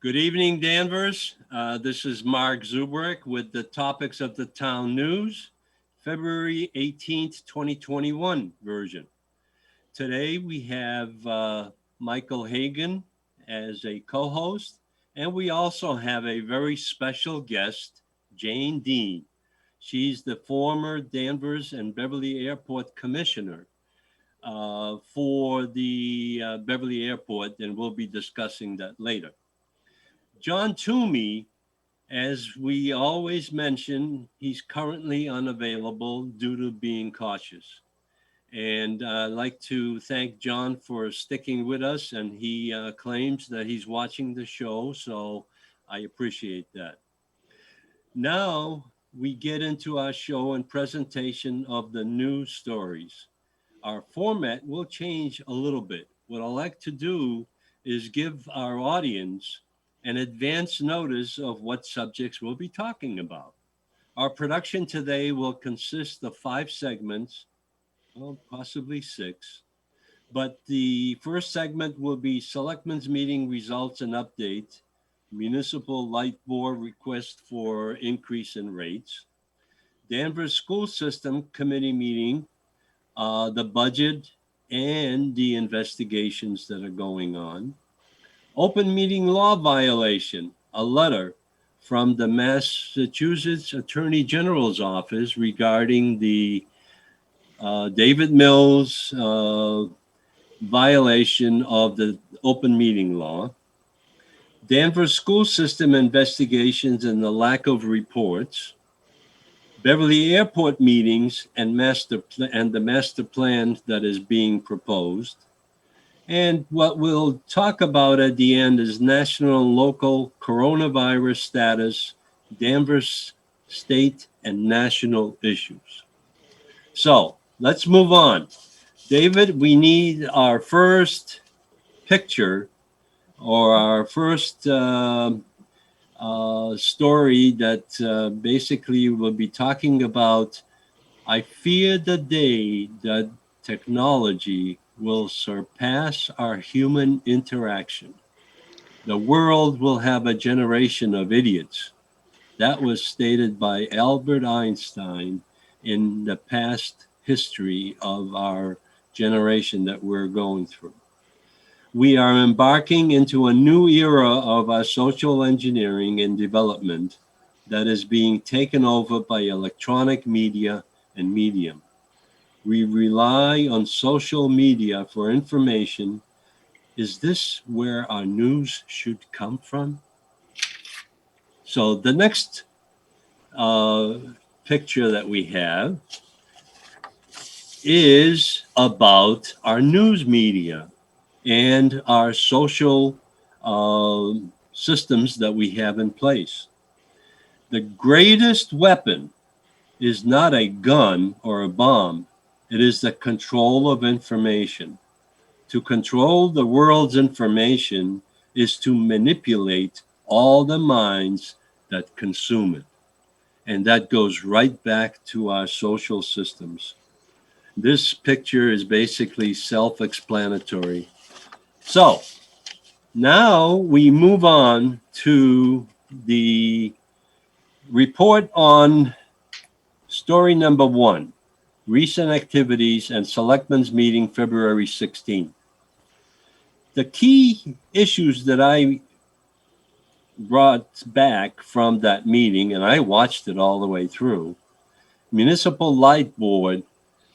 Good evening, Danvers. This is Mark Zubrick with the topics of the town news, February 18th, 2021 version. Today we have Michael Hagan as a co-host, and we also have a very special guest, Jane Dean. She's the former Danvers and Beverly Airport Commissioner for the Beverly Airport, and we'll be discussing that later. John Toomey, as we always mention, he's currently unavailable due to being cautious. And I'd like to thank John for sticking with us. And he claims that he's watching the show, so I appreciate that. Now we get into our show and presentation of the news stories. Our format will change a little bit. What I like to do is give our audience an advance notice of what subjects we'll be talking about. Our production today will consist of 5 segments, well, possibly 6. But the first segment will be Selectmen's Meeting Results and Update, Municipal Light Board Request for Increase in Rates, Danvers School System Committee Meeting, the budget and the investigations that are going on. Open meeting law violation, a letter from the Massachusetts Attorney General's office regarding the David Mills violation of the open meeting law. Danvers school system investigations and the lack of reports. Beverly Airport meetings and the master plan that is being proposed. And what we'll talk about at the end is national and local coronavirus status, Danvers state and national issues. So let's move on. David, we need our first picture or our first story that basically will be talking about, I fear the day that technology will surpass our human interaction. The world will have a generation of idiots. That was stated by Albert Einstein in the past history of our generation that we're going through. We are embarking into a new era of our social engineering and development that is being taken over by electronic media and medium. We rely on social media for information. Is this where our news should come from? So the next picture that we have is about our news media and our social systems that we have in place. The greatest weapon is not a gun or a bomb. It is the control of information. To control the world's information is to manipulate all the minds that consume it. And that goes right back to our social systems. This picture is basically self-explanatory. So now we move on to the report on story number 1, recent activities and selectmen's meeting February 16th. The key issues that I brought back from that meeting, and I watched it all the way through, Municipal Light Board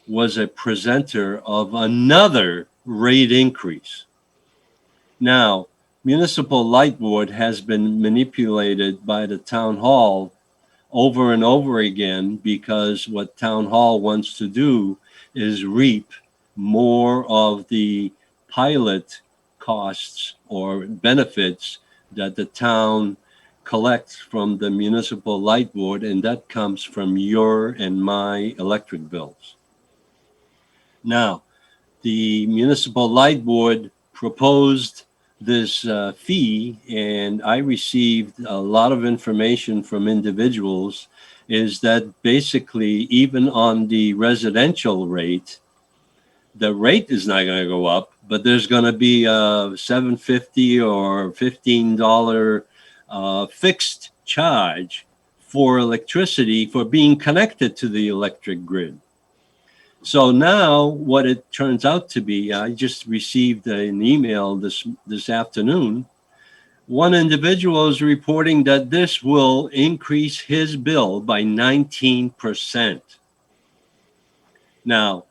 was a presenter of another rate increase. Now, Municipal Light Board has been manipulated by the town hall over and over again because what town hall wants to do is reap more of the pilot costs or benefits that the town collects from the Municipal Light Board, and that comes from your and my electric bills. Now, the Municipal Light Board proposed this fee, and I received a lot of information from individuals, is that basically even on the residential rate, the rate is not going to go up, but there's going to be a $7.50 or $15 fixed charge for electricity for being connected to the electric grid. So now what it turns out to be, I just received an email this afternoon. One individual is reporting that this will increase his bill by 19%. Now,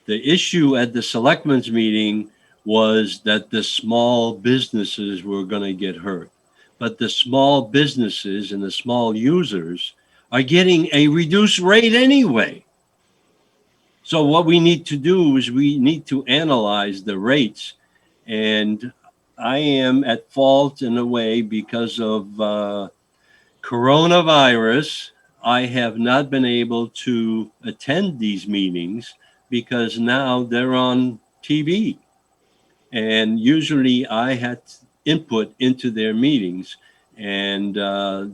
the issue at the selectmen's meeting was that the small businesses were going to get hurt. But the small businesses and the small users are getting a reduced rate anyway. So what we need to do is we need to analyze the rates. And I am at fault in a way because of coronavirus. I have not been able to attend these meetings because now they're on TV. And usually I had input into their meetings, and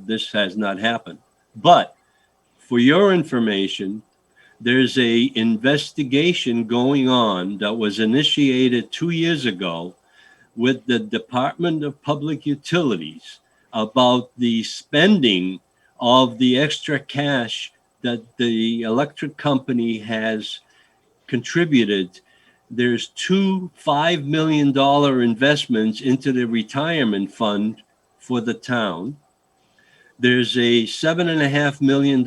this has not happened. But for your information, there's a investigation going on that was initiated 2 years ago with the Department of Public Utilities about the spending of the extra cash that the electric company has contributed. There's two $5 million investments into the retirement fund for the town. There's a $7.5 million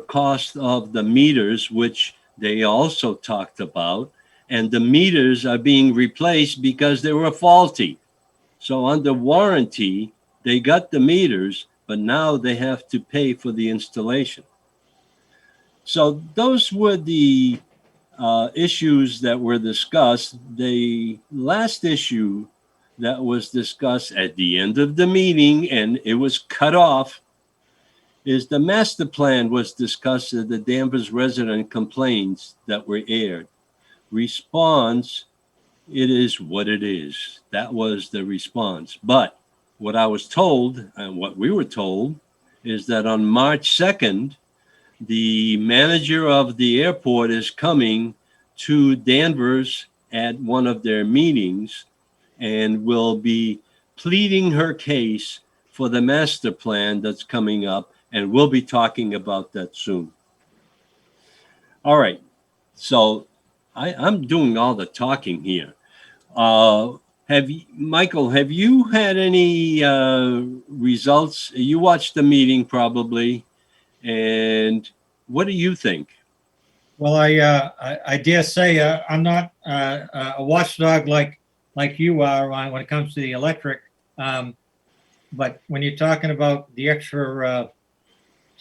cost of the meters, which they also talked about. And the meters are being replaced because they were faulty. So under warranty, they got the meters, but now they have to pay for the installation. So those were the issues that were discussed. The last issue that was discussed at the end of the meeting, and it was cut off, is the master plan was discussed at the Danvers resident complaints that were aired. Response, it is what it is. That was the response. But what I was told and what we were told is that on March 2nd, the manager of the airport is coming to Danvers at one of their meetings and will be pleading her case for the master plan that's coming up. And we'll be talking about that soon. All right. So I'm doing all the talking here. Michael, have you had any results? You watched the meeting probably. And what do you think? Well, I dare say I'm not a watchdog like you are when it comes to the electric. But when you're talking about the extra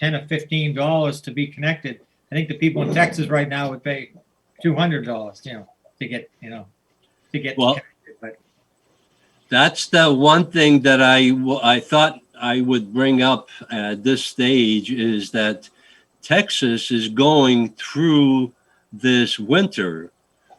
$10 or $15 to be connected, I think the people in Texas right now would pay $200, to get connected. But that's the one thing that I thought I would bring up at this stage is that Texas is going through this winter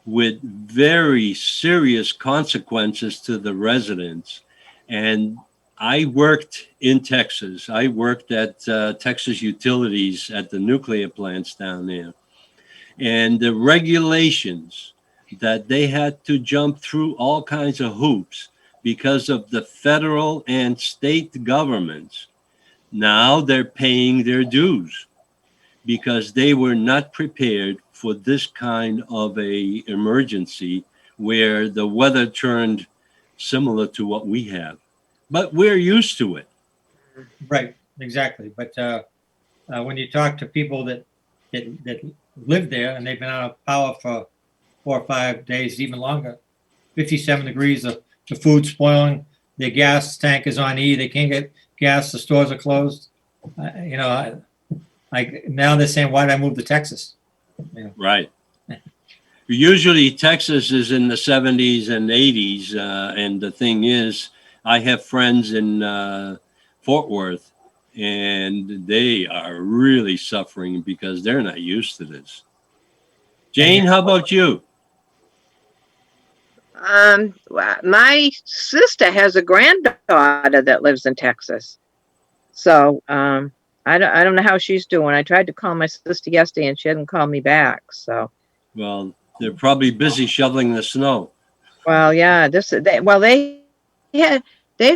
with very serious consequences to the residents. And I worked in Texas. I worked at Texas Utilities at the nuclear plants down there. And the regulations that they had to jump through all kinds of hoops because of the federal and state governments. Now they're paying their dues because they were not prepared for this kind of a emergency where the weather turned similar to what we have. But we're used to it. right, exactly. But when you talk to people that live there and they've been out of power for 4 or 5 days, even longer, 57 degrees, the food's spoiling, their gas tank is on E, they can't get gas, the stores are closed. Now they're saying, why did I move to Texas? Right. Usually Texas is in the 70s and 80s. And the thing is, I have friends in Fort Worth, and they are really suffering because they're not used to this. Jane, how about you? My sister has a granddaughter that lives in Texas. So I don't know how she's doing. I tried to call my sister yesterday and she hadn't called me back. So Well, they're probably busy shoveling the snow. Well, yeah, they've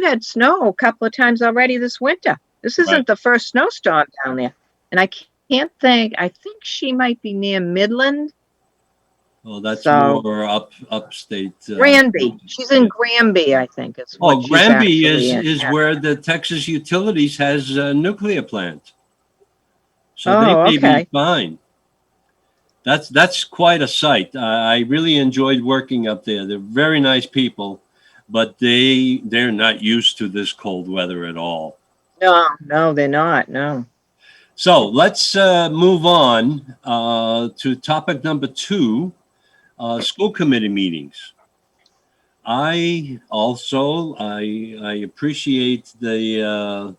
had snow a couple of times already this winter. This Right. isn't the first snowstorm down there. And can't think, I think she might be near Midland. Well, that's So more upstate. Granby. She's in Yeah. Granby, I think is Oh, what she's Granby actually in. is where the Texas Utilities has a nuclear plant, so they Oh, may be okay. fine. That's quite a sight. I really enjoyed working up there. They're very nice people, but they're not used to this cold weather at all. No, they're not. No. So let's move on to topic number 2, school committee meetings. I appreciate the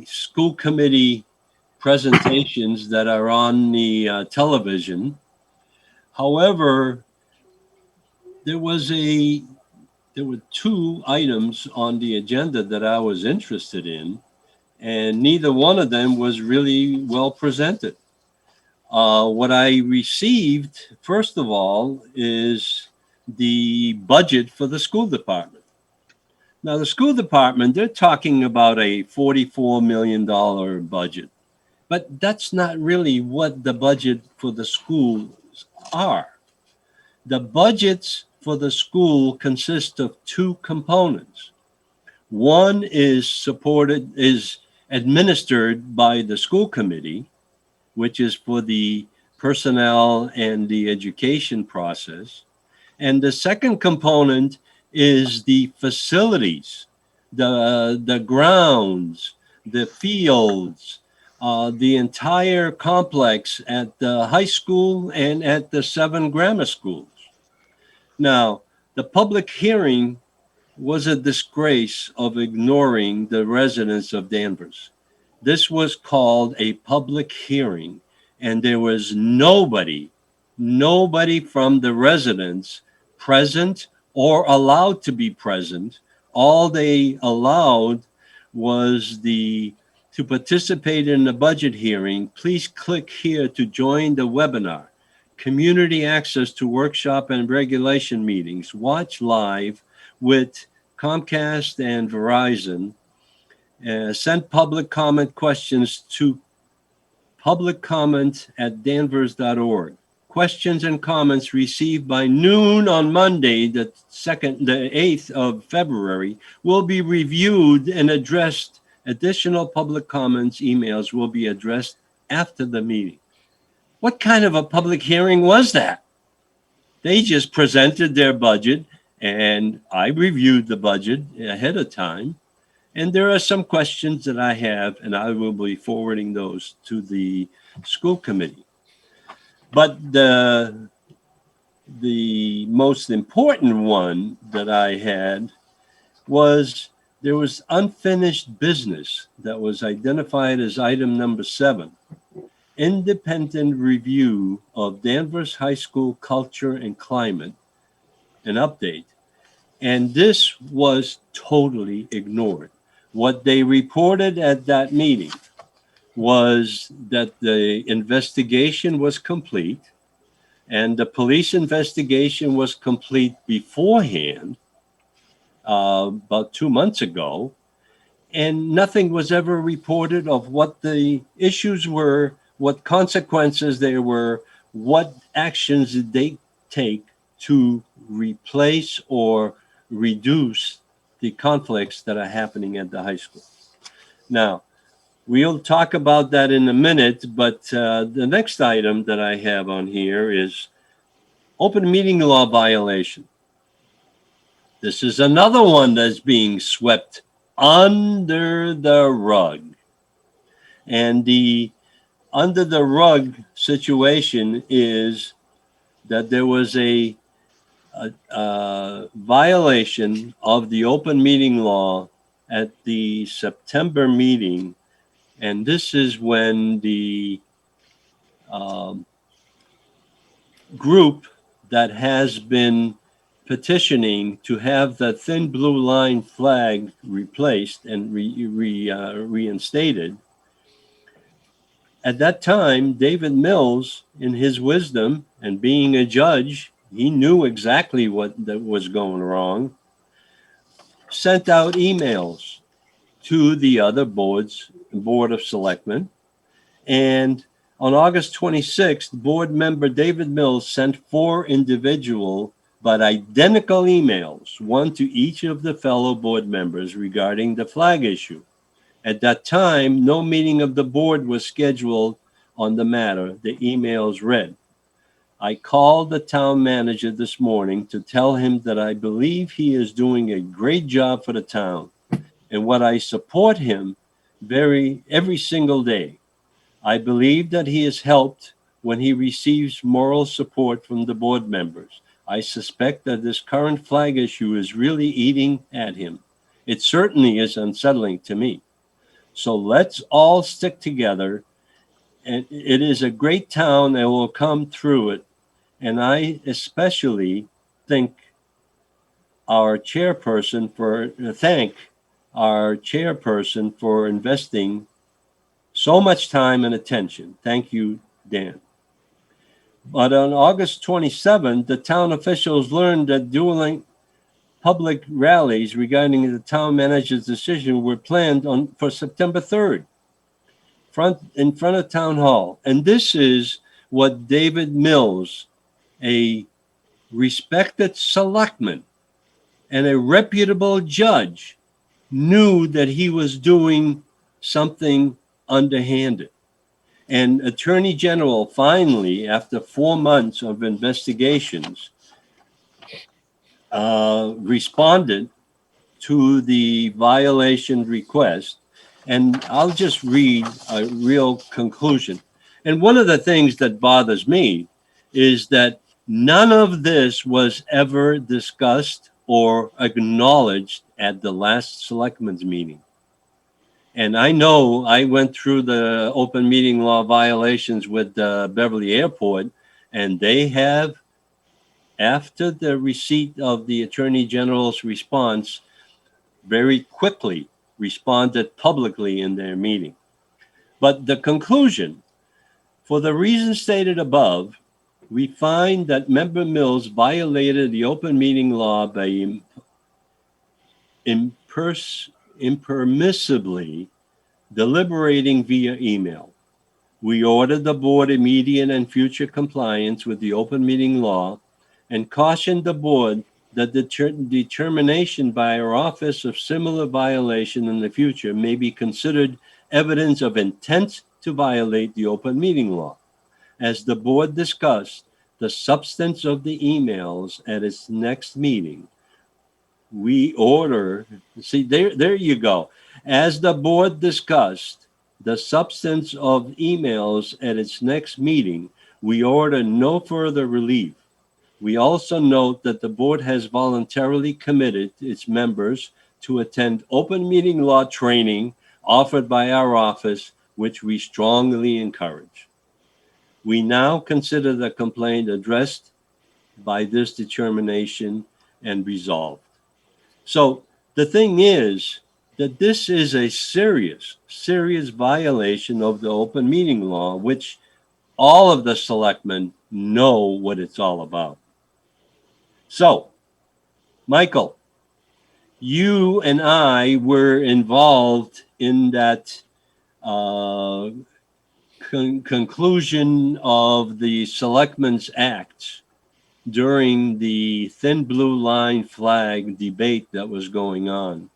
school committee presentations that are on the television. However, there was a there were 2 items on the agenda that I was interested in, and neither one of them was really well presented. What I received, first of all, is the budget for the school department. Now, the school department, they're talking about a $44 million budget, but that's not really what the budget for the schools are. The budgets for the school consist of 2 components. One is administered by the school committee, which is for the personnel and the education process. And the second component is the facilities, the grounds, the fields, the entire complex at the high school and at the 7 grammar schools. Now, the public hearing was a disgrace of ignoring the residents of Danvers. This was called a public hearing, and there was nobody from the residents present or allowed to be present. All they allowed was to participate in the budget hearing. Please click here to join the webinar. Community access to workshop and regulation meetings. Watch live with Comcast and Verizon. Send public comment questions to publiccomment@danvers.org. Questions and comments received by noon on Monday, the 8th of February, will be reviewed and addressed. Additional public comments emails will be addressed after the meeting. What kind of a public hearing was that? They just presented their budget, and I reviewed the budget ahead of time. And there are some questions that I have, and I will be forwarding those to the school committee. But the most important one that I had was there was unfinished business that was identified as item number 7. Independent review of Danvers High School culture and climate, an update. And this was totally ignored. What they reported at that meeting was that the investigation was complete, and the police investigation was complete beforehand, about 2 months ago, and nothing was ever reported of what the issues were, what consequences there were, what actions did they take to replace or reduce the conflicts that are happening at the high school. Now, we'll talk about that in a minute, but the next item that I have on here is open meeting law violation. This is another one that's being swept under the rug. And the under the rug situation is that there was a violation of the open meeting law at the September meeting. And this is when the group that has been petitioning to have the thin blue line flag replaced and reinstated. At that time, David Mills, in his wisdom and being a judge he knew exactly what that was going wrong, sent out emails to the other board of selectmen. And on August 26th, board member David Mills sent 4 individual but identical emails, one to each of the fellow board members regarding the flag issue. At that time, no meeting of the board was scheduled on the matter. The emails read, I called the town manager this morning to tell him that I believe he is doing a great job for the town and what I support him every single day. I believe that he is helped when he receives moral support from the board members. I suspect that this current flag issue is really eating at him. It certainly is unsettling to me. So let's all stick together. And it is a great town and will come through it. And I especially think our chairperson for thank our chairperson for investing so much time and attention. Thank you, Dan. But on August 27th, the town officials learned that dueling public rallies regarding the town manager's decision were planned for September 3rd, in front of Town Hall. And this is what David Mills, a respected selectman and a reputable judge, knew that he was doing something underhanded. And Attorney General finally, after 4 months of investigations, responded to the violation request. And I'll just read a real conclusion. And one of the things that bothers me is that none of this was ever discussed or acknowledged at the last selectmen's meeting. And I know I went through the open meeting law violations with Beverly Airport, and they have, after the receipt of the Attorney General's response, very quickly responded publicly in their meeting. But the conclusion, for the reasons stated above, we find that Member Mills violated the open meeting law by impermissibly deliberating via email. We ordered the board immediate and future compliance with the open meeting law and cautioned the board that the determination by our office of similar violation in the future may be considered evidence of intent to violate the open meeting law. As the board discussed the substance of the emails at its next meeting, we order, see, there you go. As the board discussed the substance of emails at its next meeting, we order no further relief. We also note that the board has voluntarily committed its members to attend open meeting law training offered by our office, which we strongly encourage. We now consider the complaint addressed by this determination and resolved. So the thing is that this is a serious, serious violation of the open meeting law, which all of the selectmen know what it's all about. So, Michael, you and I were involved in that conclusion of the Selectmen's Act during the thin blue line flag debate that was going on.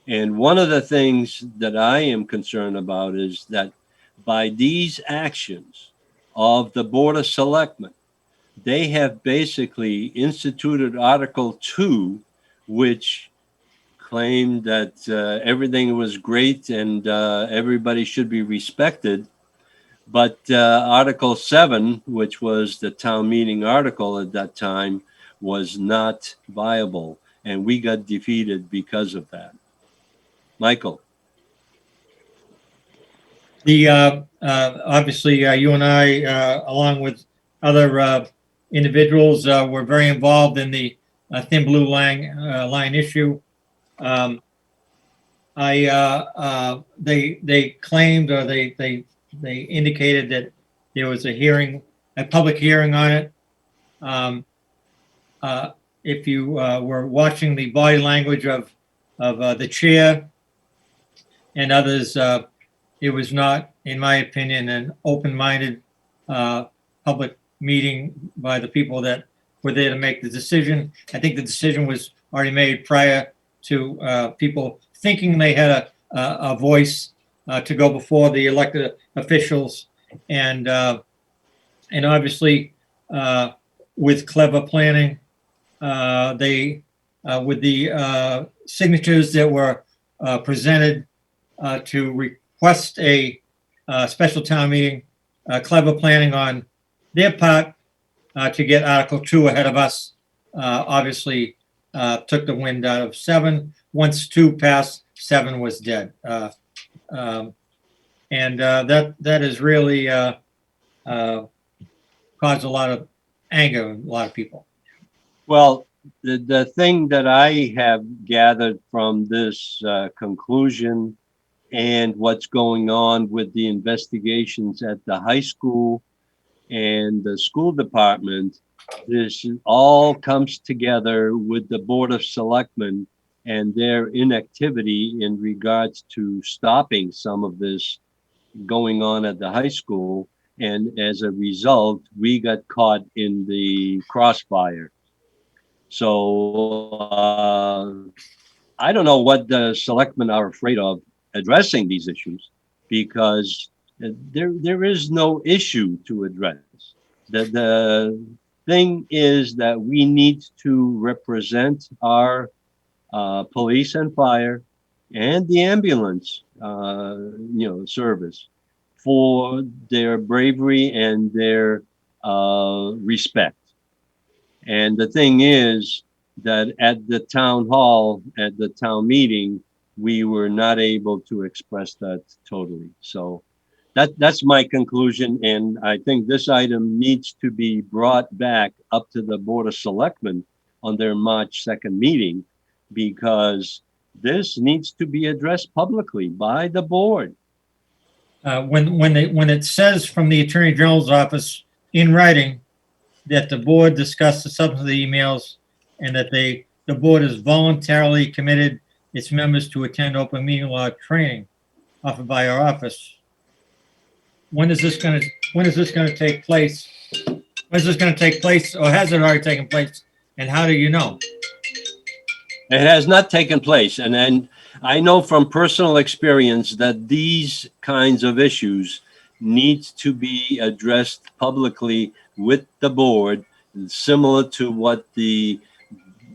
And one of the things that I am concerned about is that by these actions of the Board of Selectmen, they have basically instituted Article 2, which claimed that everything was great and everybody should be respected. But Article 7, which was the town meeting article at that time, was not viable. And we got defeated because of that. Michael. The obviously you and I, along with other individuals, were very involved in the thin blue line issue. They claimed, or they indicated that there was a public hearing on it. if you were watching the body language of the chair and others, it was not, in my opinion, an open-minded public meeting by the people that were there to make the decision. I think the decision was already made prior to people thinking they had a voice to go before the elected officials, and obviously with clever planning, they with the signatures that were presented to request a special town meeting, clever planning on their part to get Article 2 ahead of us, obviously took the wind out of 7. Once 2 passed, 7 was dead. That has really caused a lot of anger in a lot of people. Well, the thing that I have gathered from this conclusion and what's going on with the investigations at the high school and the school department, this all comes together with the Board of Selectmen and their inactivity in regards to stopping some of this going on at the high school. And as a result, we got caught in the crossfire. So I don't know what the selectmen are afraid of addressing these issues, because there is no issue to address. The thing is that we need to represent our police and fire and the ambulance service for their bravery and their respect. And the thing is that at the town hall, at the town meeting, we were not able to express that totally. So that's my conclusion. And I think this item needs to be brought back up to the Board of Selectmen on their March 2nd meeting, because this needs to be addressed publicly by the board. When it says from the Attorney General's office in writing that the board discussed the substance of the emails and that the board has voluntarily committed its members to attend open meeting law training offered by our office, when is this going to take place? When is this going to take place, or has it already taken place? And how do you know? It has not taken place. And then I know from personal experience that these kinds of issues need to be addressed publicly with the board, similar to what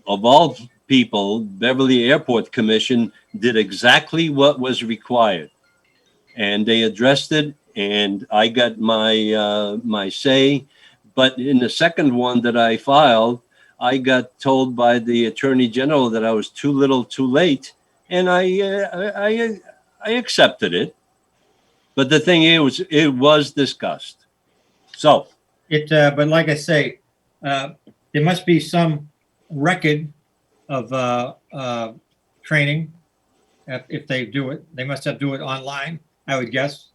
of all people, Beverly Airport Commission did exactly what was required. And they addressed it, and I got my say. But in the second one that I filed, I got told by the Attorney General that I was too little, too late, and I accepted it. But the thing is, it was discussed. So but like I say, there must be some record of training. If they do it, they must have do it online, I would guess.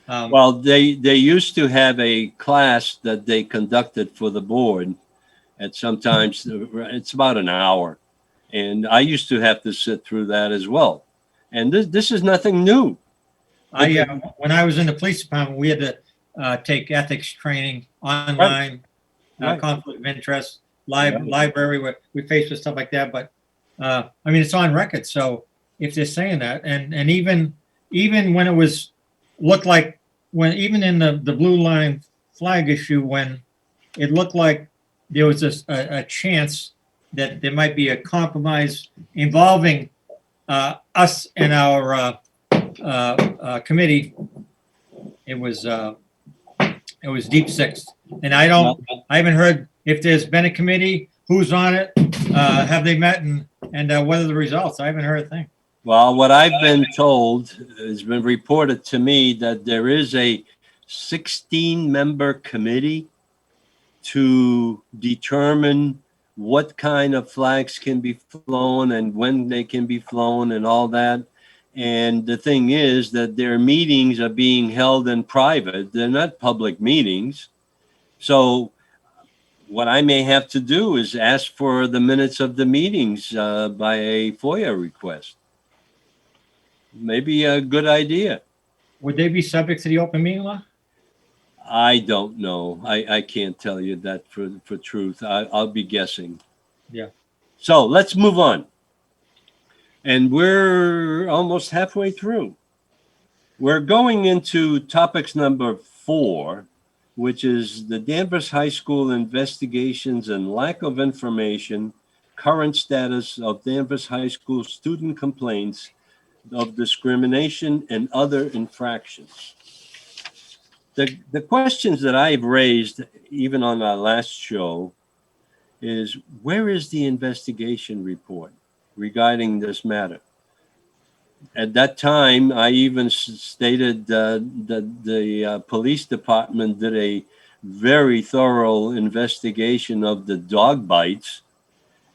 Well, they used to have a class that they conducted for the board. And sometimes it's about an hour, and I used to have to sit through that as well. And this is nothing new. When I was in the police department, we had to take ethics training online, Right. conflict of interest, library, where we faced with stuff like that. But I mean, it's on record. So if they're saying that, and even when it was looked like, when even in the blue line flag issue, when it looked like there was a chance that there might be a compromise involving us and our committee, it was deep sixth. And I haven't heard if there's been a committee, who's on it, have they met, and what are the results? I haven't heard a thing. Well, what I've been told has been reported to me that there is a 16-member committee to determine what kind of flags can be flown and when they can be flown and all that. And the thing is that their meetings are being held in private. They're not public meetings. So what I may have to do is ask for the minutes of the meetings by a FOIA request. Maybe a good idea. Would they be subject to the open meeting law? I don't know. I can't tell you that for truth. I'll be guessing. Yeah. So let's move on. And we're almost halfway through. We're going into topics number 4, which is the Danvers High School investigations and lack of information, current status of Danvers High School student complaints of discrimination and other infractions. The questions that I've raised, even on our last show, is where is the investigation report regarding this matter? At that time, I even stated that the police department did a very thorough investigation of the dog bites,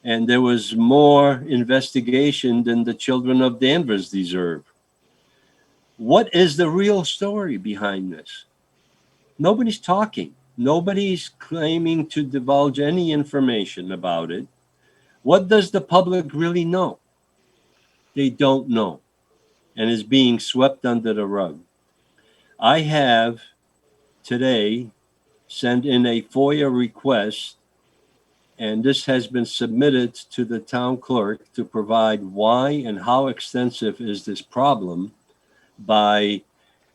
and there was more investigation than the children of Danvers deserve. What is the real story behind this? Nobody's talking. Nobody's claiming to divulge any information about it. What does the public really know? They don't know, and is being swept under the rug. I have today sent in a FOIA request, and this has been submitted to the town clerk to provide why and how extensive is this problem by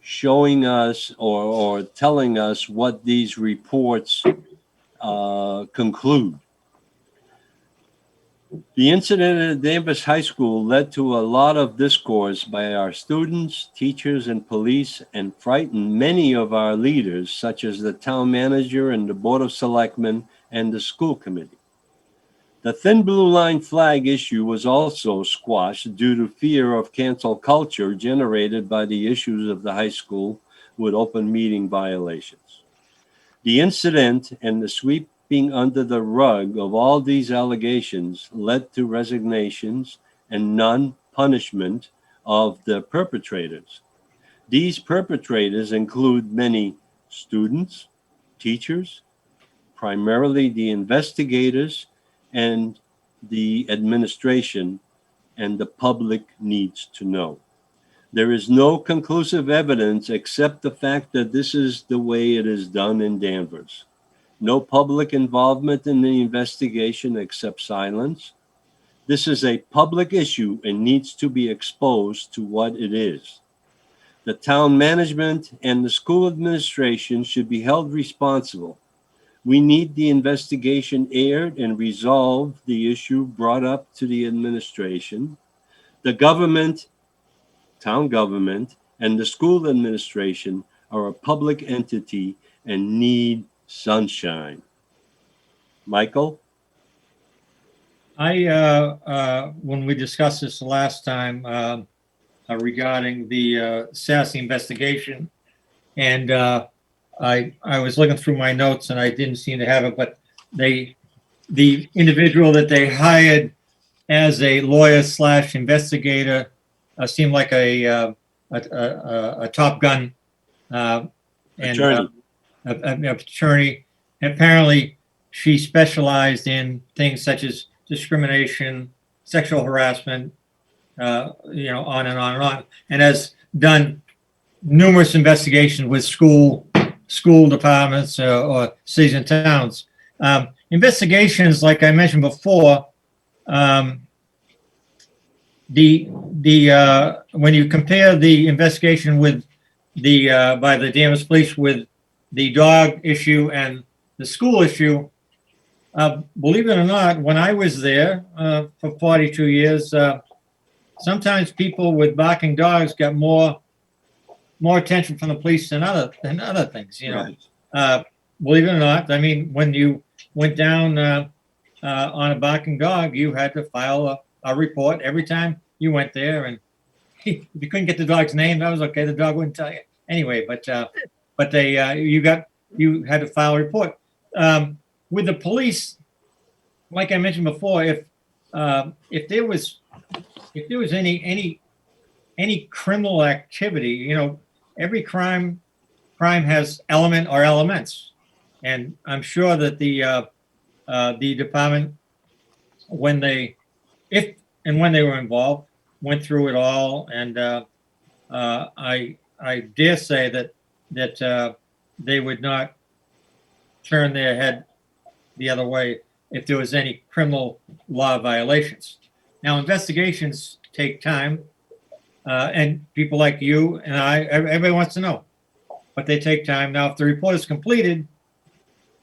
showing us or telling us what these reports conclude. The incident at Danvers High School led to a lot of discourse by our students, teachers, and police, and frightened many of our leaders, such as the town manager and the Board of Selectmen and the school committee. The thin blue line flag issue was also squashed due to fear of cancel culture generated by the issues of the high school with open meeting violations. The incident and the sweeping under the rug of all these allegations led to resignations and non-punishment of the perpetrators. These perpetrators include many students, teachers, primarily the investigators, and the administration, and the public needs to know. There is no conclusive evidence except the fact that this is the way it is done in Danvers. No public involvement in the investigation except silence. This is a public issue and needs to be exposed to what it is. The town management and the school administration should be held responsible. We need the investigation aired and resolve the issue brought up to the administration. The government, town government, and the school administration are a public entity and need sunshine. Michael? When we discussed this the last time regarding the Sassy investigation, and I was looking through my notes and I didn't seem to have it, but the individual that they hired as a lawyer / investigator seemed like a Top Gun Attorney. Attorney. Apparently, she specialized in things such as discrimination, sexual harassment, on and on and on, and has done numerous investigations with school departments or cities and towns. Investigations, like I mentioned before, when you compare the investigation with by the Danvers Police with the dog issue and the school issue, believe it or not, when I was there for 42 years, sometimes people with barking dogs got more attention from the police than other things. Right. Believe it or not, I mean, when you went down on a barking dog, you had to file a report every time you went there, and if you couldn't get the dog's name, that was okay. The dog wouldn't tell you anyway. But you had to file a report. With the police, like I mentioned before, if there was any criminal activity, every crime has element or elements, and I'm sure that the the department, when they, if and when they were involved, went through it all, and I dare say that they would not turn their head the other way if there was any criminal law violations. Now, investigations take time, and people like you and everybody wants to know, but they take time. Now, if the report is completed,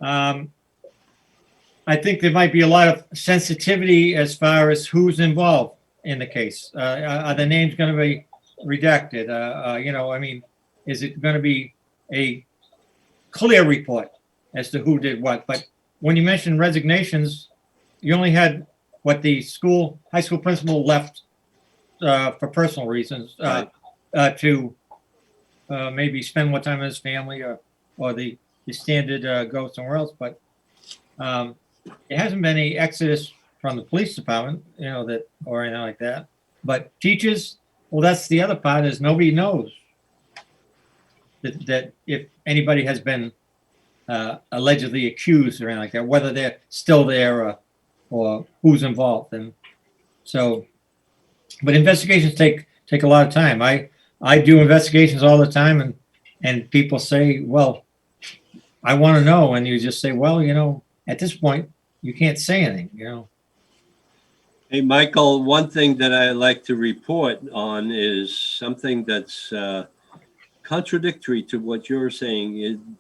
I think there might be a lot of sensitivity as far as who's involved in the case. Are the names going to be redacted? I mean, is it going to be a clear report as to who did what? But when you mentioned resignations, you only had what the high school principal left for personal reasons to maybe spend more time with his family, or the standard go somewhere else. But there hasn't been any exodus from the police department, that or anything like that. But teachers, well, that's the other part, is nobody knows that if anybody has been allegedly accused or anything like that, whether they're still there or who's involved. And so, but investigations take a lot of time. I do investigations all the time, and people say, well, I want to know. And you just say, well, at this point, you can't say anything, Hey, Michael, one thing that I like to report on is something that's contradictory to what you're saying.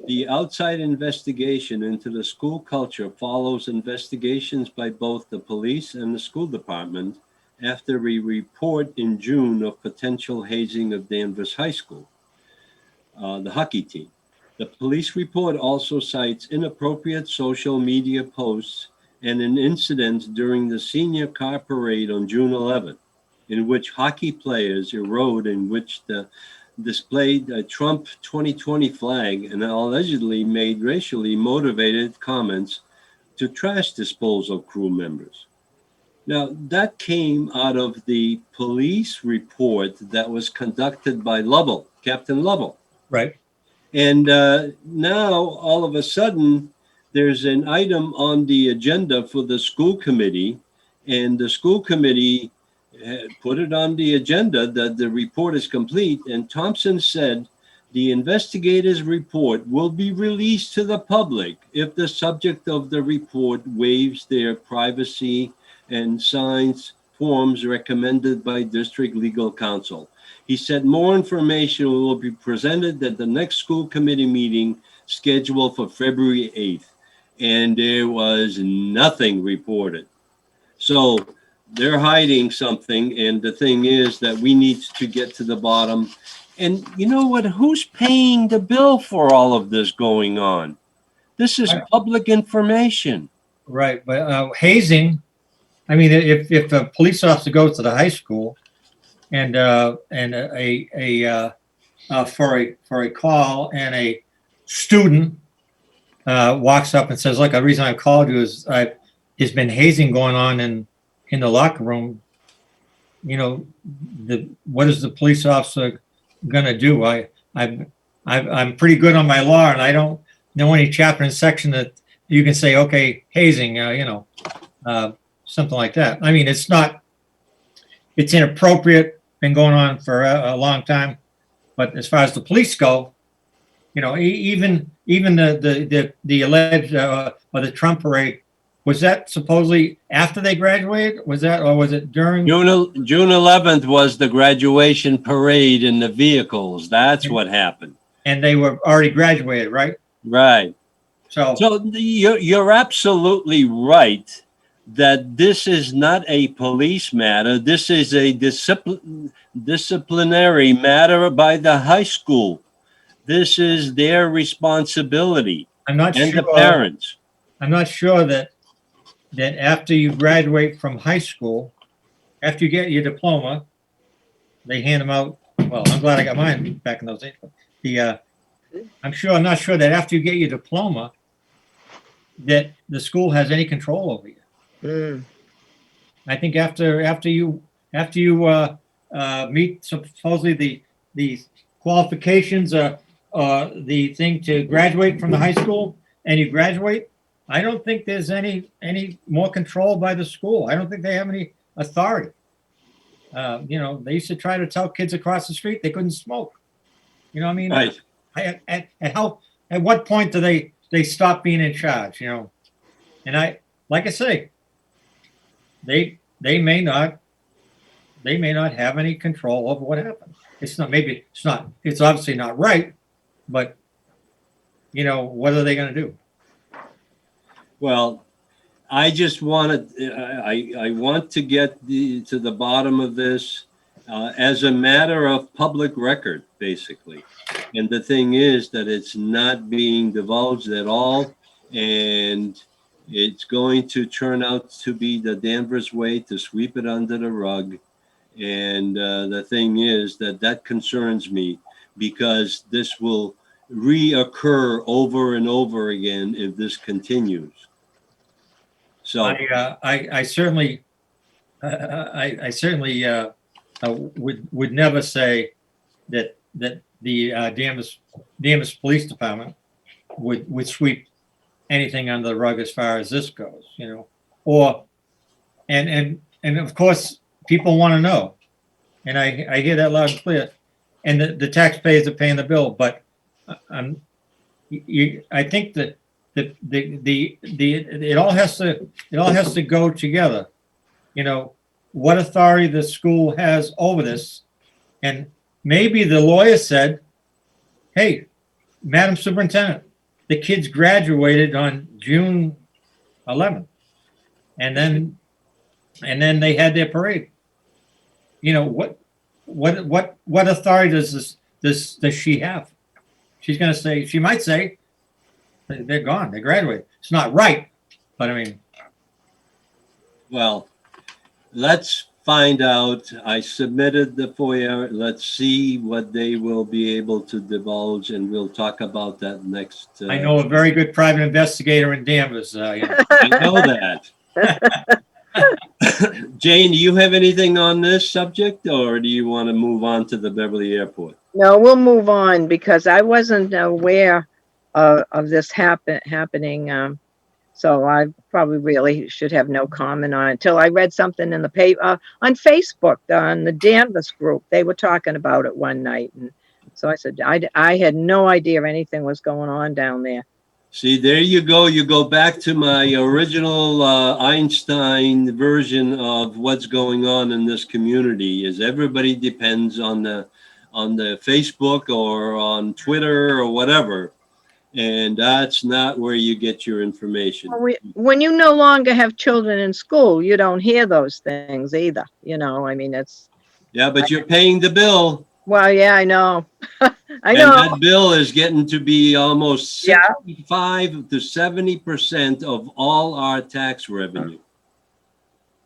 The outside investigation into the school culture follows investigations by both the police and the school department after a report in June of potential hazing of Danvers High School, the hockey team. The police report also cites inappropriate social media posts and an incident during the senior car parade on June 11th, in which hockey players erode in which displayed a Trump 2020 flag and allegedly made racially motivated comments to trash disposal crew members. Now, that came out of the police report that was conducted by Captain Lovell. Right. And now, all of a sudden, there's an item on the agenda for the school committee, and the school committee put it on the agenda that the report is complete. And Thompson said the investigators' report will be released to the public if the subject of the report waives their privacy and signs forms recommended by district legal counsel. He said more information will be presented at the next school committee meeting scheduled for February 8th. And there was nothing reported. So they're hiding something. And the thing is that we need to get to the bottom. And you know what? Who's paying the bill for all of this going on? This is public information. Right. But hazing, I mean, if a police officer goes to the high school and for a call, and a student walks up and says, "Look, the reason I called you is there's been hazing going on in the locker room." What is the police officer gonna do? I'm pretty good on my law, and I don't know any chapter and section that you can say, okay, hazing, something like that. I mean, it's inappropriate, been going on for a long time. But as far as the police go, even the alleged or the Trump parade, was that supposedly after they graduated? Was it during? June 11th was the graduation parade in the vehicles. That's what happened. And they were already graduated, right? Right. So you're absolutely right that this is not a police matter. This is a disciplinary matter by the high school. This is their responsibility. I'm not and sure the parents. I'm not sure that after you graduate from high school, after you get your diploma, they hand them out. Well, I'm glad I got mine back in those days. I'm not sure that after you get your diploma, that the school has any control over you. I think after you meet supposedly the qualifications, the thing to graduate from the high school, and you graduate, I don't think there's any more control by the school. I don't think they have any authority. You know, they used to try to tell kids across the street they couldn't smoke. You know what I mean? Right. At what point do they stop being in charge? You know, and like I say, they may not have any control over what happened. It's obviously not right, but you know, what are they going to do? Well, I just wanted, I want to get to the bottom of this as a matter of public record, basically. And the thing is that it's not being divulged at all. And it's going to turn out to be the Danvers way to sweep it under the rug. And the thing is that concerns me, because this will reoccur over and over again if this continues. So I certainly would never say that the Danvers Police Department would sweep anything under the rug as far as this goes, you know, or and of course people want to know, and I hear that loud and clear, and the taxpayers are paying the bill, but I think that it all has to go together. You know, what authority the school has over this, and maybe the lawyer said, "Hey, Madam Superintendent, the kids graduated on June 11th, and then they had their parade." You know, what authority does she have? She might say, they're gone, they graduated. It's not right, but I mean. well, let's find out. I submitted the FOIA. Let's see what they will be able to divulge, and we'll talk about that next. I know a very good private investigator in Danvers. I know that. Jane, do you have anything on this subject, or do you want to move on to the Beverly Airport? No, we'll move on because I wasn't aware of this happening. So I probably really should have no comment on it until I read something in the paper on Facebook, on the Danvers group. They were talking about it one night. And so I said, I had no idea anything was going on down there. See, there you go. You go back to my original Einstein version of what's going on in this community. Is everybody depends on the Facebook or on Twitter or whatever, and that's not where you get your information. When you no longer have children in school, you don't hear those things either. You know, I mean, it's. Yeah, but you're paying the bill. Well, yeah, I know. I And know. that bill is getting to be almost 65 to 70% of all our tax revenue.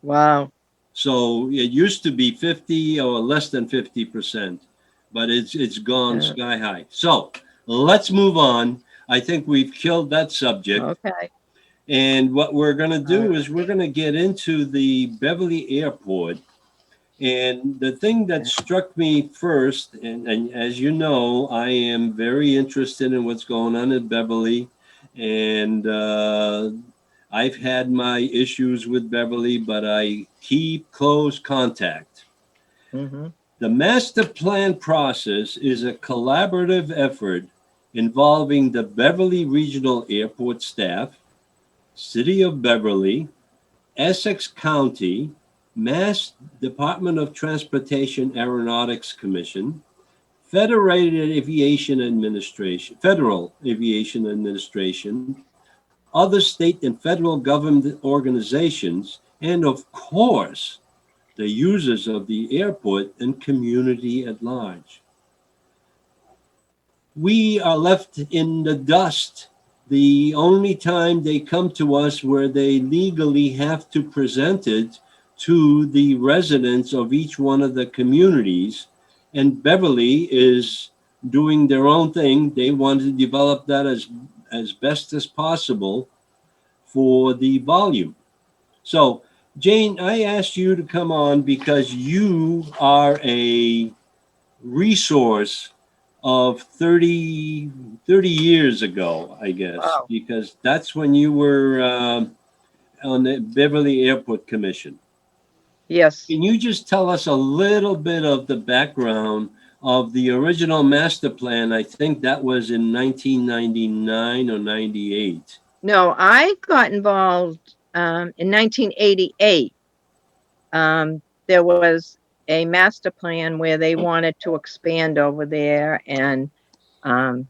Wow. So it used to be 50 or less than 50%, but it's gone sky high. So let's move on. I think we've killed that subject. Okay. And what we're going to do is we're going to get into the Beverly Airport. And the thing that struck me first, and as you know, I am very interested in what's going on in Beverly. And I've had my issues with Beverly, but I keep close contact. Mm-hmm. The master plan process is a collaborative effort involving the Beverly Regional Airport staff, City of Beverly, Essex County, Mass Department of Transportation Aeronautics Commission, Federal Aviation Administration, other state and federal government organizations, and of course, the users of the airport and community at large. We are left in the dust. The only time they come to us where they legally have to present it to the residents of each one of the communities. And Beverly is doing their own thing. They want to develop that as best as possible for the volume. So, Jane, I asked you to come on because you are a resource of 30 years ago, I guess, Wow. because that's when you were on the Beverly Airport Commission. Yes. Can you just tell us a little bit of the background of the original master plan? I think that was in 1999 or 98. No, I got involved in 1988. There was a master plan where they wanted to expand over there and um,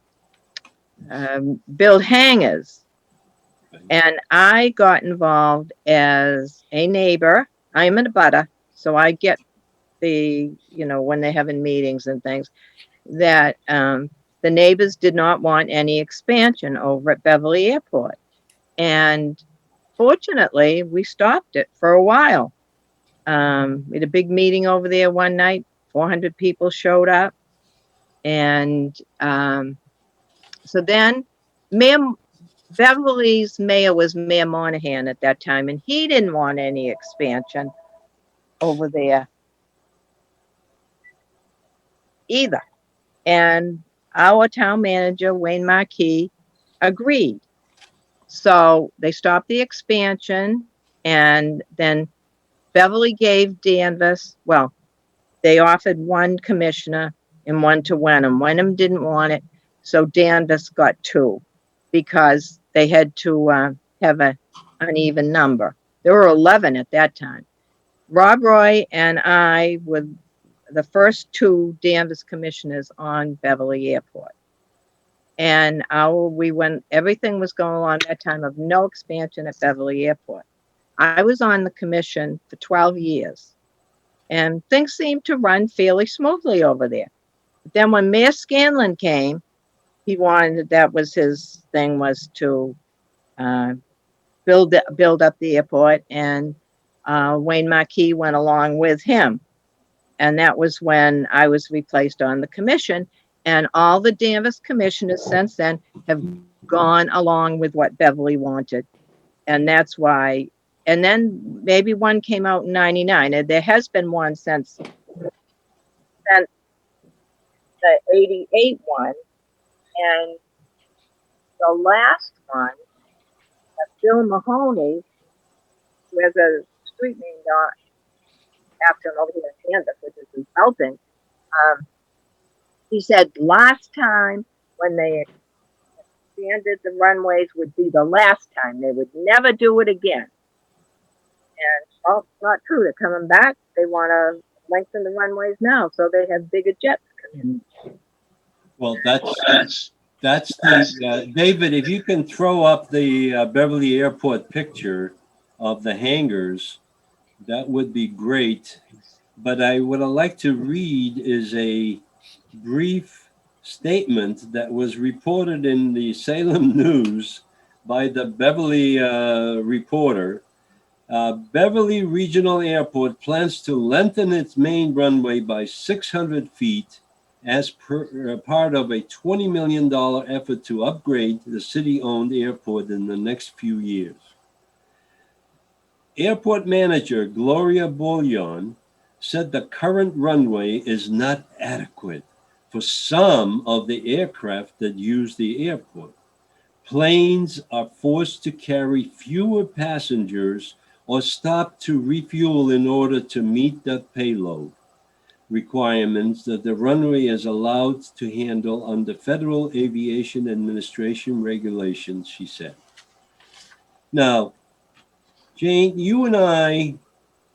build hangars. And I got involved as a neighbor. I'm in a butter, so I get when they're having meetings and things, that the neighbors did not want any expansion over at Beverly Airport. And fortunately, we stopped it for a while. We had a big meeting over there one night. 400 people showed up. And so then Mayor Beverly's mayor was Mayor Monahan at that time, and he didn't want any expansion over there either. And our town manager, Wayne Markey, agreed. So they stopped the expansion, and then Beverly gave Danvers, well, they offered one commissioner and one to Wenham. Wenham didn't want it, so Danvers got two because they had to have an uneven number. There were 11 at that time. Rob Roy and I were the first two Danvers commissioners on Beverly Airport. And everything was going along that time of no expansion at Beverly Airport. I was on the commission for 12 years. And things seemed to run fairly smoothly over there. But then when Mayor Scanlon came, that was his thing, was to build up the airport, and Wayne Markey went along with him. And that was when I was replaced on the commission. And all the Danvers commissioners since then have gone along with what Beverly wanted. And that's why. And then maybe one came out in 99. And there has been one since the 88 one. And the last one, Bill Mahoney, who has a street named after him over here in Kansas, which is insulting. He said last time when they expanded the runways would be the last time. They would never do it again. And well, it's not true. They're coming back. They want to lengthen the runways now, so they have bigger jets come in. Well, that's the David. If you can throw up the Beverly Airport picture of the hangars, that would be great. But what I'd like to read is a brief statement that was reported in the Salem News by the Beverly reporter. Beverly Regional Airport plans to lengthen its main runway by 600 feet as part of a $20 million effort to upgrade the city-owned airport in the next few years. Airport manager Gloria Bouillon said the current runway is not adequate for some of the aircraft that use the airport. Planes are forced to carry fewer passengers or stop to refuel in order to meet the payload requirements that the runway is allowed to handle under Federal Aviation Administration regulations, she said. Now, Jane, you and I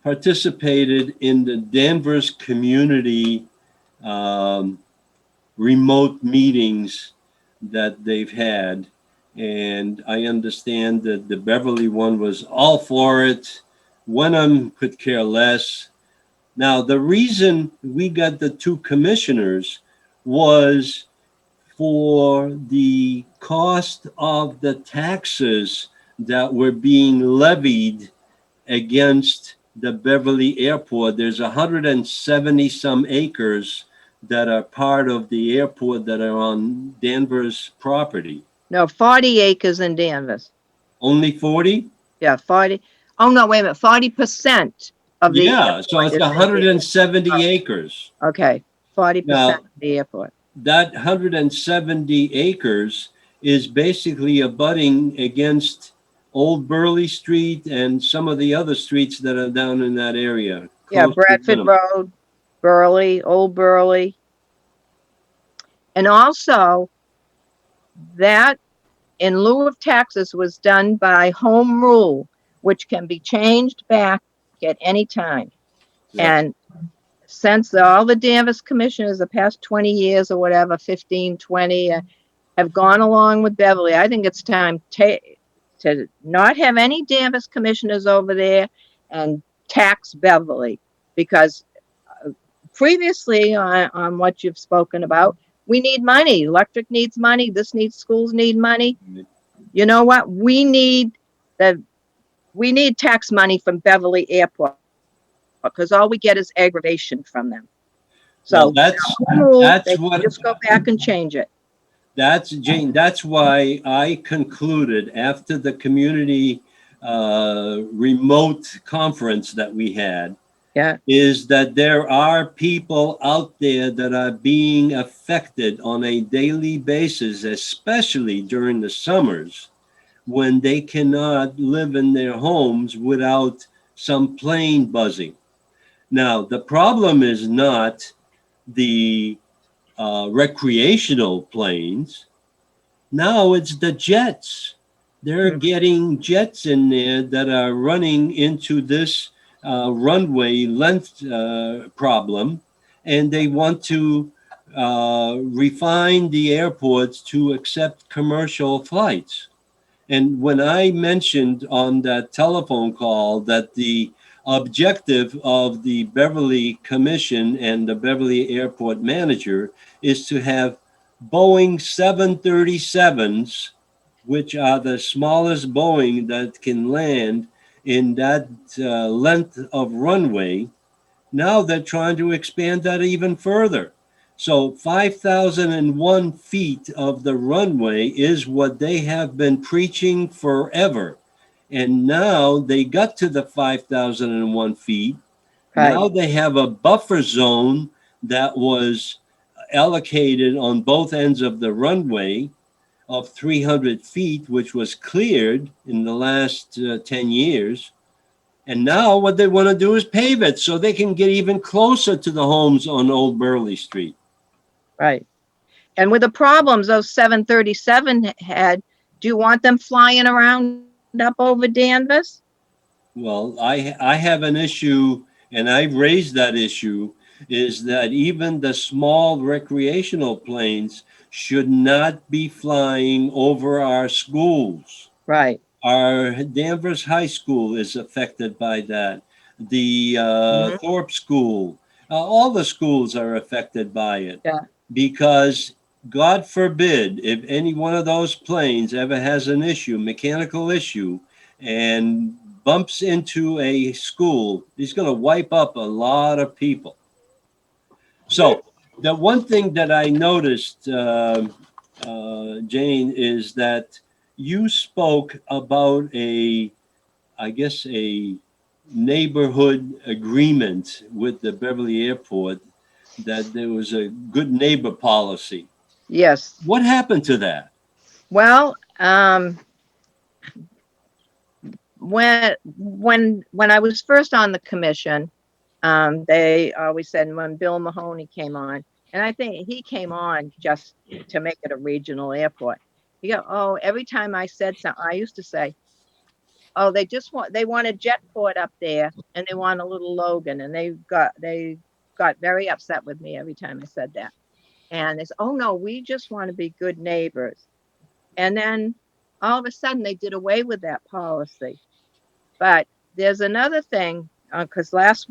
participated in the Danvers community remote meetings that they've had. And I understand that the Beverly one was all for it. Wenham could care less. Now, the reason we got the two commissioners was for the cost of the taxes that were being levied against the Beverly Airport. There's 170 some acres that are part of the airport that are on Danvers property. No, 40 acres in Danvers. Only 40? Yeah, 40. Oh, no, wait a minute. 40% of the Yeah, so it's 170 acres. Okay, 40% Now, of the airport. that 170 acres is basically abutting against Old Burley Street and some of the other streets that are down in that area. Yeah, Close to Bradford Wenham. Road, Burley, Old Burley. And also that in lieu of taxes was done by home rule, which can be changed back at any time. Yeah. And since all the Danvers commissioners the past 20 years or whatever, 15, 20, have gone along with Beverly, I think it's time to not have any Danvers commissioners over there and tax Beverly, because previously on what you've spoken about, we need money. Electric needs money. This needs, schools need money. You know what? We need tax money from Beverly Airport, because all we get is aggravation from them. Well, So they can what just go back and change it. That's Jane. That's why I concluded after the community remote conference that we had, Yeah. is that there are people out there that are being affected on a daily basis, especially during the summers when they cannot live in their homes without some plane buzzing. Now, the problem is not the recreational planes. Now it's the jets. They're getting jets in there that are running into this runway length problem, and they want to refine the airports to accept commercial flights. And when I mentioned on that telephone call that the objective of the Beverly Commission and the Beverly Airport manager is to have Boeing 737s, which are the smallest Boeing that can land in that length of runway. Now they're trying to expand that even further. So 5,001 feet of the runway is what they have been preaching forever. And now they got to the 5,001 feet. Right. Now they have a buffer zone that was allocated on both ends of the runway of 300 feet, which was cleared in the last 10 years. And now what they want to do is pave it so they can get even closer to the homes on Old Burley Street. Right. And with the problems those 737 had, do you want them flying around up over Danvers? Well, I have an issue, and I've raised that issue, is that even the small recreational planes should not be flying over our schools. Right. Our Danvers High School is affected by that. The Thorpe School, all the schools are affected by it. Yeah. Because God forbid if any one of those planes ever has an issue, mechanical issue, and bumps into a school, he's going to wipe up a lot of people. So the one thing that I noticed, Jane, is that you spoke about I guess, a neighborhood agreement with the Beverly Airport, that there was a good neighbor policy. Yes. What happened to that? Well, when I was first on the commission, they always said when Bill Mahoney came on, and I think he came on just to make it a regional airport. You go, oh, every time I said something, I used to say, oh, they want a Jetport up there, and they want a little Logan, and they got very upset with me every time I said that. And they said, oh no, we just want to be good neighbors. And then all of a sudden they did away with that policy. But there's another thing, because last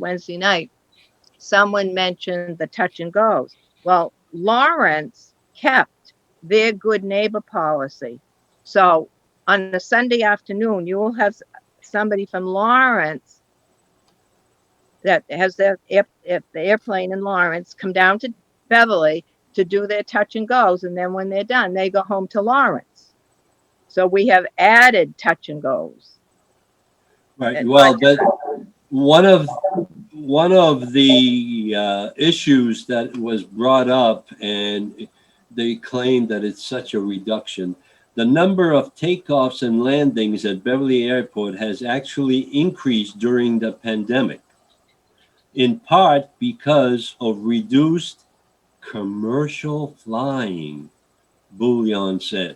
Wednesday night, someone mentioned the touch and goes. Well, Lawrence kept their good neighbor policy. So on a Sunday afternoon, you will have somebody from Lawrence that has the airplane in Lawrence come down to Beverly to do their touch and goes. And then when they're done, they go home to Lawrence. So we have added touch and goes. Right. Well, but one one of the issues that was brought up, and they claim that it's such a reduction. The number of takeoffs and landings at Beverly Airport has actually increased during the pandemic, in part because of reduced commercial flying, Bullion said.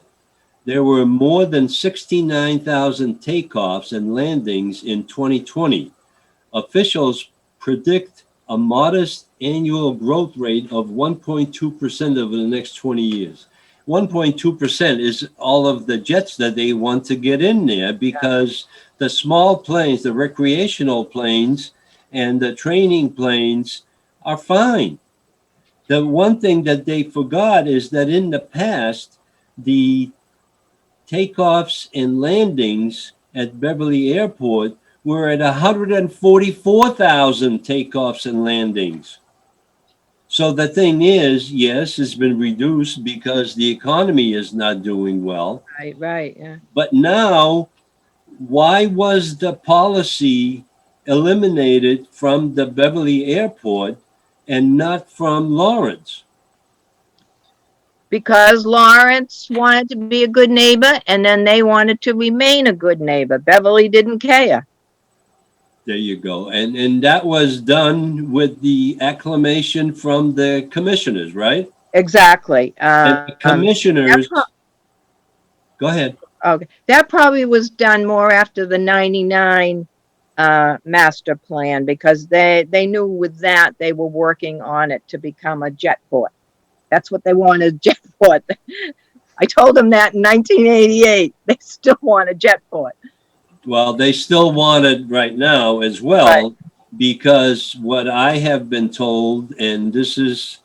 There were more than 69,000 takeoffs and landings in 2020. Officials predict a modest annual growth rate of 1.2% over the next 20 years. 1.2% is all of the jets that they want to get in there, because the small planes, the recreational planes, and the training planes are fine. The one thing that they forgot is that in the past, the takeoffs and landings at Beverly Airport were at 144,000 takeoffs and landings. So the thing is, yes, it's been reduced because the economy is not doing well. Right, yeah. But now, why was the policy eliminated from the Beverly Airport and not from Lawrence? Because Lawrence wanted to be a good neighbor, and then they wanted to remain a good neighbor. Beverly didn't care. There you go. And that was done with the acclamation from the commissioners, right? Exactly. And the commissioners, go ahead. Okay, that probably was done more after the 99 master plan, because they knew with that they were working on it to become a jet port. That's what they wanted, jet port. I told them that in 1988. They still want a jet port. Well, they still want it right now as well, Right. because what I have been told, and this is,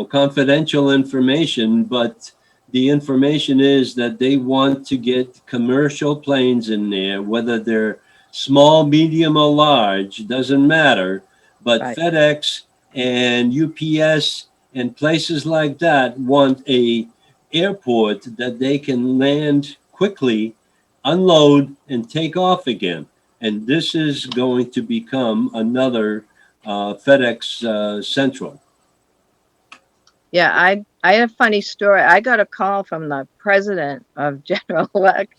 confidential information, but the information is that they want to get commercial planes in there, whether they're small, medium, or large, doesn't matter. But Right. FedEx and UPS and places like that want a airport that they can land quickly, unload, and take off again. And this is going to become another FedEx Central. Yeah, I had a funny story. I got a call from the president of General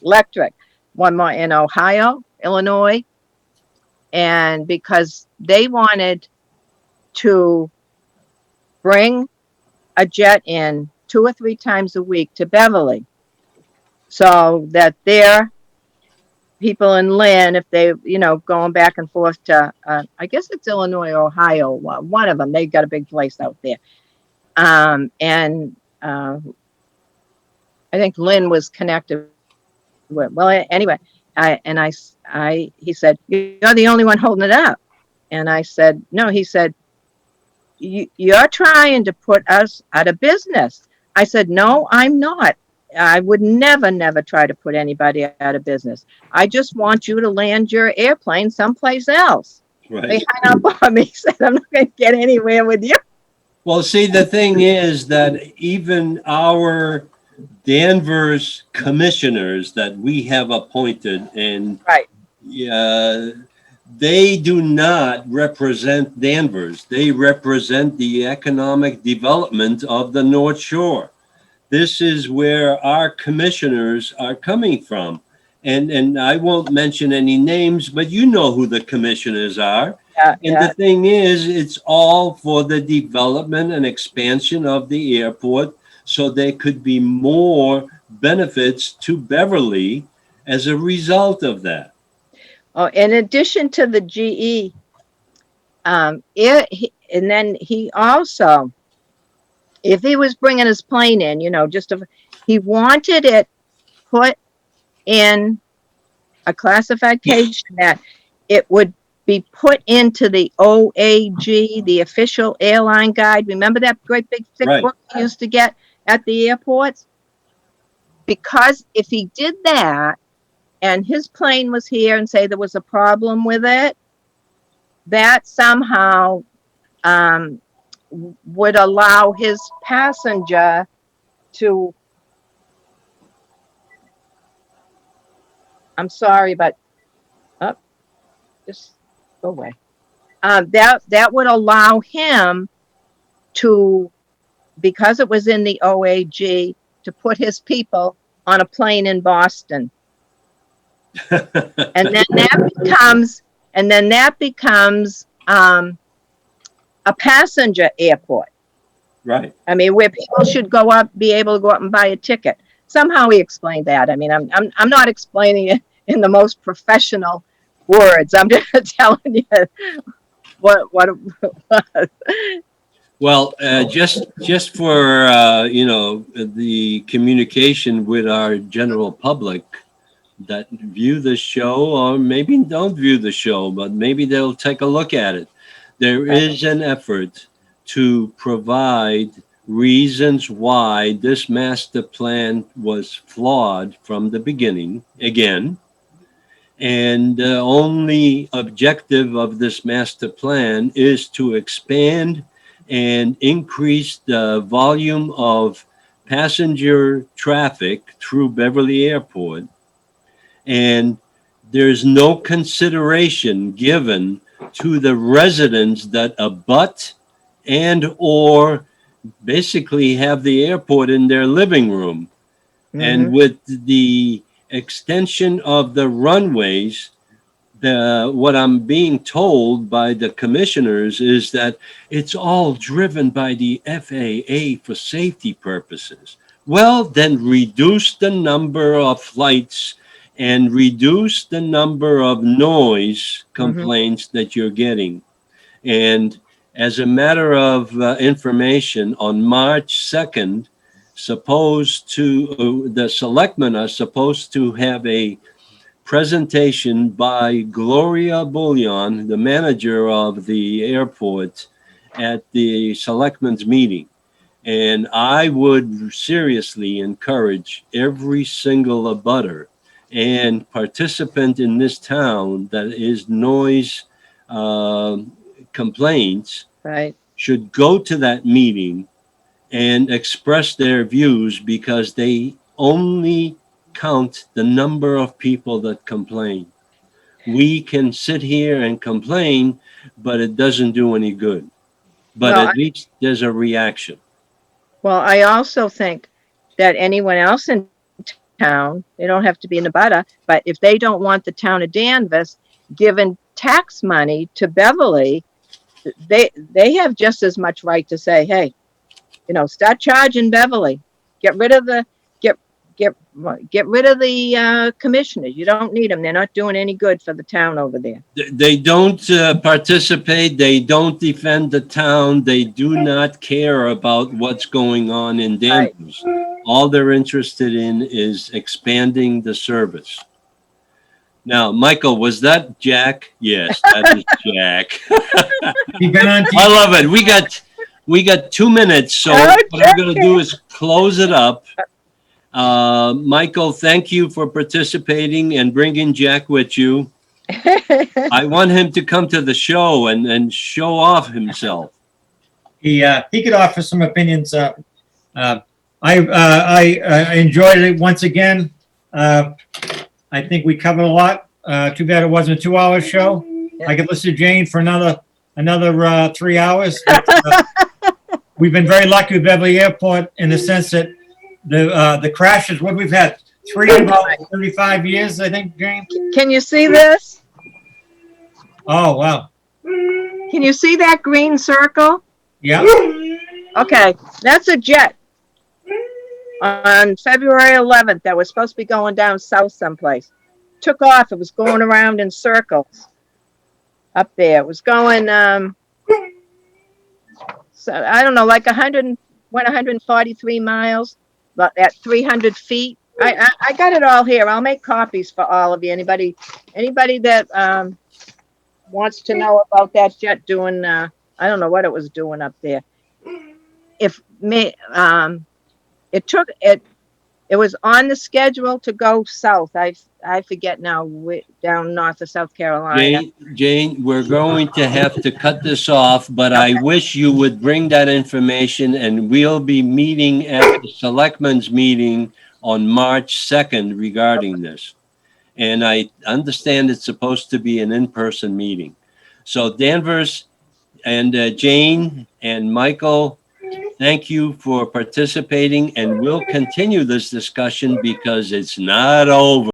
Electric one more in Ohio, Illinois, and because they wanted to bring a jet in 2 or 3 times a week to Beverly, so that their people in Lynn, if they, going back and forth to, I guess it's Illinois, Ohio, one of them, they got a big place out there. And I think Lynn was connected with, well, anyway, he said, "You're the only one holding it up." And I said, "No," he said, "You're trying to put us out of business." I said, "No, I'm not. I would never, never try to put anybody out of business. I just want you to land your airplane someplace else." Right. They hung up on me. He said, "I'm not going to get anywhere with you." Well, see, the thing is that even our Danvers commissioners that we have appointed, and Right. they do not represent Danvers. They represent the economic development of the North Shore. This is where our commissioners are coming from. And I won't mention any names, but you know who the commissioners are. Yeah, And the thing is, it's all for the development and expansion of the airport, so there could be more benefits to Beverly as a result of that. Oh, in addition to the GE, and then he also, if he was bringing his plane in, he wanted it put in a classification that it would be put into the OAG, the official airline guide. Remember that great big thick Right. book he used to get at the airports? Because if he did that and his plane was here and say there was a problem with it, that somehow would allow his passenger to, I'm sorry, but just go away. that would allow him to, because it was in the OAG, to put his people on a plane in Boston. And then that becomes a passenger airport. Right. I mean, where people should be able to go up and buy a ticket. Somehow he explained that. I mean, I'm not explaining it in the most professional words. I'm just telling you what it was. Well, just for the communication with our general public that view the show, or maybe don't view the show, but maybe they'll take a look at it. There is an effort to provide reasons why this master plan was flawed from the beginning, again. And the only objective of this master plan is to expand and increase the volume of passenger traffic through Beverly Airport. And there's no consideration given to the residents that abut and or basically have the airport in their living room. And with the extension of the runways, what I'm being told by the commissioners is that it's all driven by the FAA for safety purposes. Well, then reduce the number of flights and reduce the number of noise complaints that you're getting. And as a matter of information, on March 2nd, the selectmen are supposed to have a presentation by Gloria Bullion, the manager of the airport, at the selectmen's meeting. And I would seriously encourage every single abutter and participant in this town that is noise complaints should go to that meeting and express their views, because they only count the number of people that complain. We can sit here and complain, but it doesn't do any good. But at least there's a reaction. Well, I also think that anyone else in town, they don't have to be in Nevada, but if they don't want the town of Danvers giving tax money to Beverly, they have just as much right to say, hey, start charging Beverly. Get rid of the commissioners. You don't need them. They're not doing any good for the town over there. They don't participate. They don't defend the town. They do not care about what's going on in Danvers. Right. All they're interested in is expanding the service. Now, Michael, was that Jack? Yes, that is Jack. I love it. We got 2 minutes, so what I'm going to do is close it up. Michael, thank you for participating and bringing Jack with you. I want him to come to the show and show off himself. He could offer some opinions. I enjoyed it once again. I think we covered a lot. Too bad it wasn't a 2-hour show. Yeah. I could listen to Jane for another 3 hours. We've been very lucky with Beverly Airport in the sense that the crashes, what we've had, 35 years, I think, Jane. Can you see this? Oh, wow. Can you see that green circle? Yeah. Okay, that's a jet. On February 11th, that was supposed to be going down south someplace. Took off. It was going around in circles up there. It was going, so I don't know, like 143 miles, but at 300 feet. I got it all here. I'll make copies for all of you. Anybody that wants to know about that jet doing, I don't know what it was doing up there. It was on the schedule to go south. I forget now, down north of South Carolina. Jane, we're going to have to cut this off, but I wish you would bring that information, and we'll be meeting at the Selectmen's meeting on March 2nd regarding this. And I understand it's supposed to be an in-person meeting. So Danvers and Jane and Michael, thank you for participating, and we'll continue this discussion because it's not over.